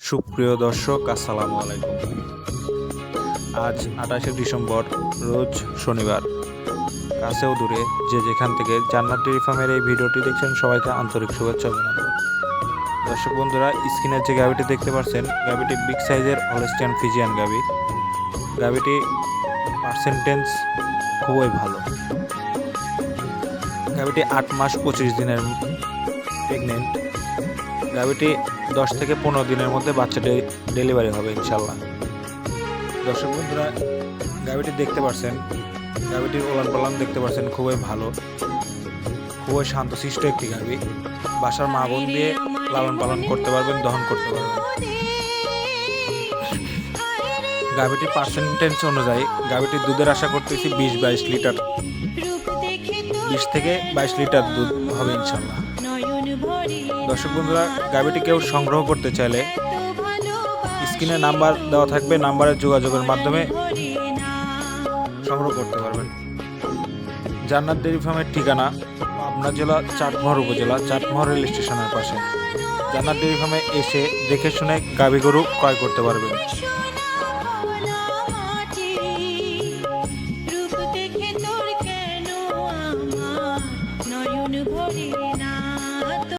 সুপ্রিয় দর্শক, আসসালামু আলাইকুম। আজ 28শে ডিসেম্বর, রোজ শনিবার। কাছেও দূরে যে যেখান থেকে জান্নাত ডেইরি ফার্মের এই ভিডিওটি দেখছেন, সবাইকে আন্তরিক শুভেচ্ছা অভিনন্দন। দর্শক বন্ধুরা, স্ক্রিনের যে গাভিটি দেখতে পাচ্ছেন, গাভিটি বিগ সাইজের হলস্টিয়ান ফ্রিজিয়ান গাভি। গাভিটি পার্সেন্টেজ খুবই ভালো। গাভিটি 8 মাস 25 দিনের প্রেগনেন্ট। গাভিটি 10 থেকে 15 দিনের মধ্যে বাচ্চা ডেলিভারি হবে ইনশাল্লাহ। দর্শক বন্ধুরা, গাভিটি দেখতে পাচ্ছেন, গাভিটির ওলান পালান দেখতে পাচ্ছেন, খুবই ভালো, খুবই শান্তশিষ্ট একটি গাভি। বাসার মা বোন দিয়ে লালন পালন করতে পারবেন, দহন করতে পারবেন। গাভিটির পার্সেন্টেজ অনুযায়ী গাভিটির দুধের আশা করতেছি 20-22 লিটার, 20 থেকে 22 লিটার দুধ হবে ইনশাল্লাহ। দর্শক বন্ধুরা, গাভিটি কেউ সংগ্রহ করতে চাইলে স্ক্রিনে নাম্বার দেওয়া থাকবে, নাম্বারের যোগাযোগের মাধ্যমে সংগ্রহ করতে পারবেন। জান্নাত ডেইরি ফার্মের ঠিকানা পাবনা জেলা চাটমোহর উপজেলা, চাটমোহর রেল স্টেশনের পাশে। জান্নাত ডেইরি ফার্মে এসে দেখে শুনে গাভী গরু ক্রয় করতে পারবেন।